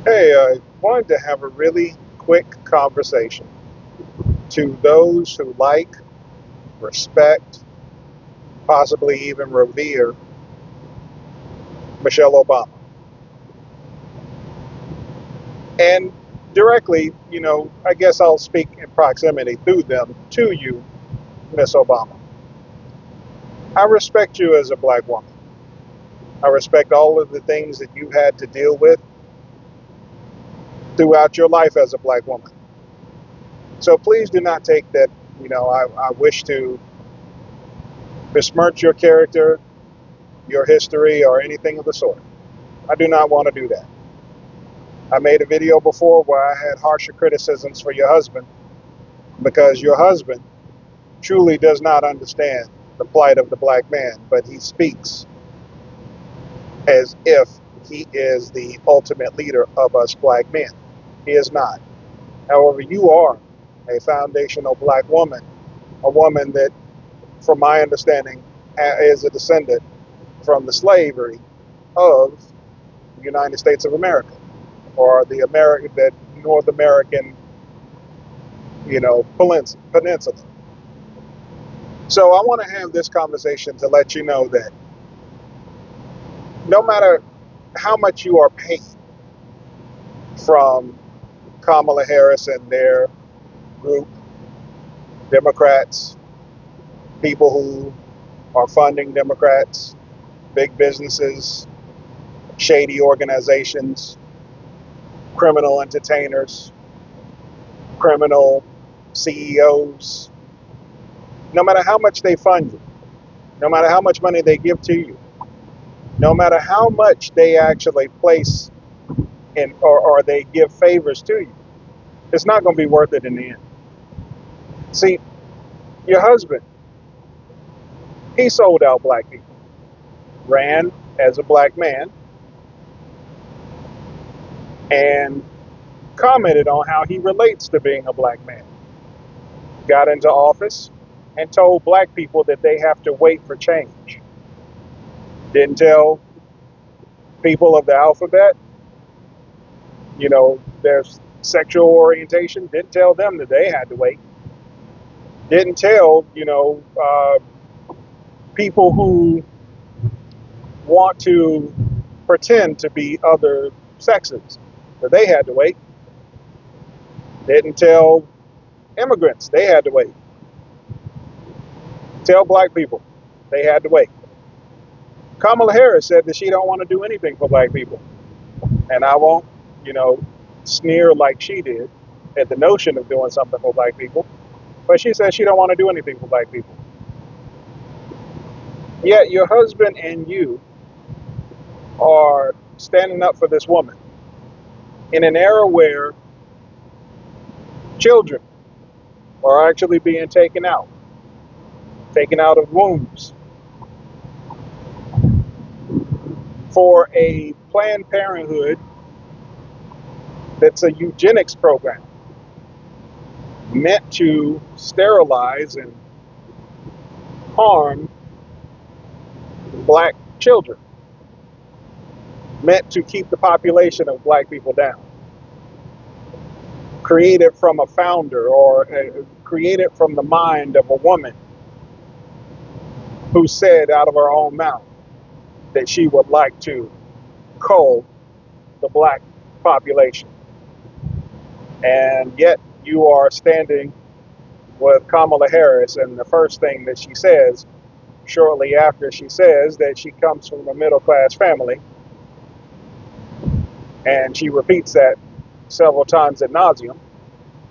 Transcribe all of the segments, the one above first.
Hey, I wanted to have a really quick conversation to those who like, respect, possibly even revere Michelle Obama. And directly, I guess I'll speak in proximity through them to you, Miss Obama. I respect you as a black woman. I respect all of the things that you had to deal with throughout your life as a black woman. So please do not take that, I wish to besmirch your character, your history, or anything of the sort. I do not want to do that. I made a video before where I had harsher criticisms for your husband because your husband truly does not understand the plight of the black man, but he speaks as if he is the ultimate leader of us black men. He is not. However, you are a foundational black woman, a woman that, from my understanding, is a descendant from the slavery of the United States of America, or that North American, peninsula. So I want to have this conversation to let you know that no matter how much you are paid from Kamala Harris and their group, Democrats, people who are funding Democrats, big businesses, shady organizations, criminal entertainers, criminal CEOs, no matter how much they fund you, no matter how much money they give to you, no matter how much they actually place in or they give favors to you, it's not going to be worth it in the end. See, your husband, he sold out black people, ran as a black man, and commented on how he relates to being a black man. Got into office and told black people that they have to wait for change. Didn't tell people of the alphabet, their sexual orientation, didn't tell them that they had to wait. Didn't tell, people who want to pretend to be other sexes that they had to wait. Didn't tell immigrants they had to wait. Tell black people they had to wait. Kamala Harris said that she don't want to do anything for black people. And I won't, you know, sneer like she did at the notion of doing something for black people. But she says she don't want to do anything for black people. Yet your husband and you are standing up for this woman in an era where children are actually being taken out of wombs for a Planned Parenthood that's a eugenics program meant to sterilize and harm black children, meant to keep the population of black people down. Created from a founder or created from the mind of a woman who said out of her own mouth that she would like to cull the black population. And yet you are standing with Kamala Harris, and the first thing that she says shortly after she says that she comes from a middle class family, and she repeats that several times ad nauseum,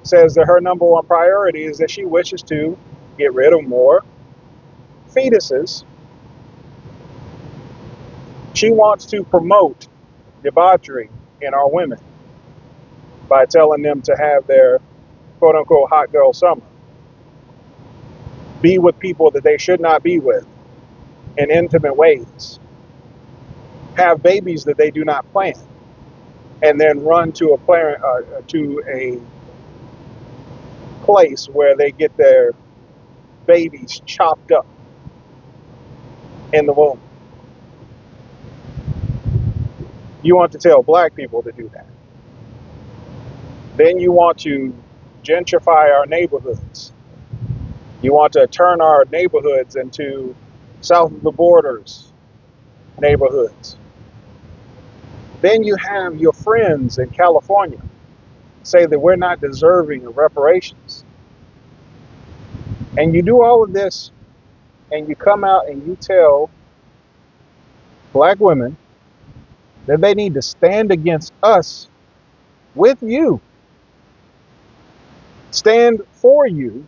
says that her number one priority is that she wishes to get rid of more fetuses. She wants to promote debauchery in our women by telling them to have their quote unquote hot girl summer, be with people that they should not be with in intimate ways, have babies that they do not plan, and then run to a place where they get their babies chopped up in the womb. You want to tell black people to do that. Then you want to gentrify our neighborhoods. You want to turn our neighborhoods into south of the borders neighborhoods. Then you have your friends in California say that we're not deserving of reparations. And you do all of this and you come out and you tell black women that they need to stand against us with you, stand for you,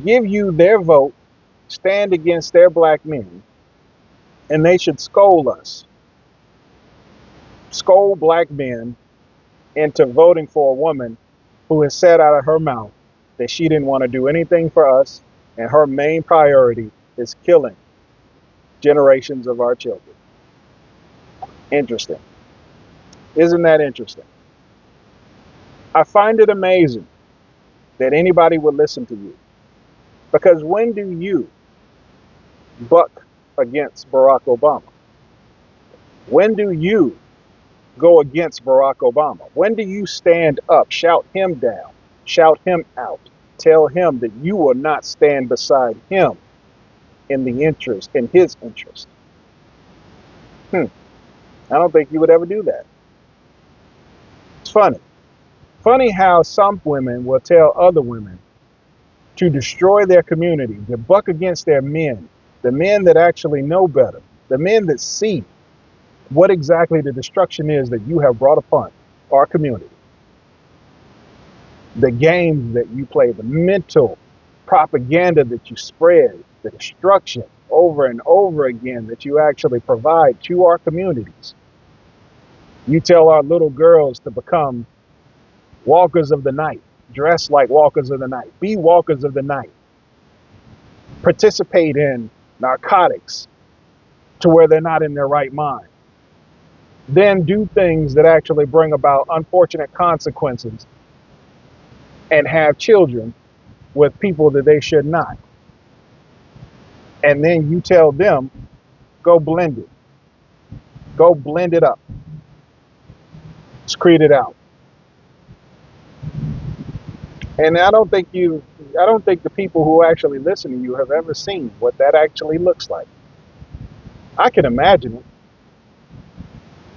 give you their vote, stand against their black men, and they should scold us, scold black men into voting for a woman who has said out of her mouth that she didn't want to do anything for us, and her main priority is killing generations of our children. Interesting. Isn't that interesting? I find it amazing that anybody would listen to you. Because when do you buck against Barack Obama? When do you go against Barack Obama? When do you stand up, shout him down, shout him out, tell him that you will not stand beside him in his interest? I don't think you would ever do that. It's funny. Funny how some women will tell other women to destroy their community, to buck against their men, the men that actually know better, the men that see what exactly the destruction is that you have brought upon our community. The games that you play, the mental propaganda that you spread, the destruction over and over again that you actually provide to our communities. You tell our little girls to become walkers of the night, dress like walkers of the night, be walkers of the night, participate in narcotics to where they're not in their right mind, then do things that actually bring about unfortunate consequences and have children with people that they should not. And then you tell them, go blend it. Go blend it up. Screed it out. And I don't think the people who actually listen to you have ever seen what that actually looks like. I can imagine it.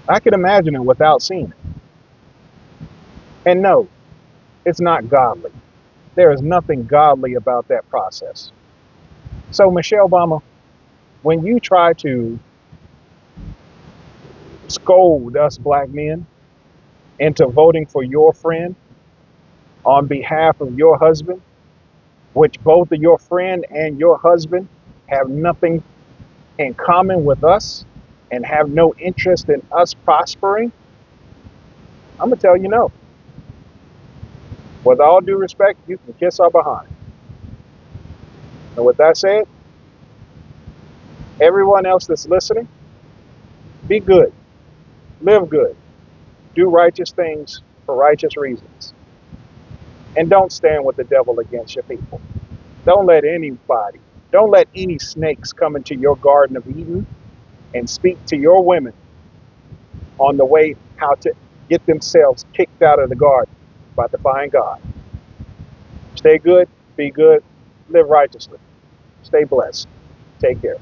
I can imagine it without seeing it. And no, it's not godly. There is nothing godly about that process. So Michelle Obama, when you try to scold us black men into voting for your friend on behalf of your husband, which both of your friend and your husband have nothing in common with us and have no interest in us prospering, I'm going to tell you no. With all due respect, you can kiss our behind. And with that said, everyone else that's listening, be good, live good, do righteous things for righteous reasons. And don't stand with the devil against your people. Don't let any snakes come into your Garden of Eden and speak to your women on the way how to get themselves kicked out of the garden by defying God. Stay good, be good, live righteously. Stay blessed. Take care.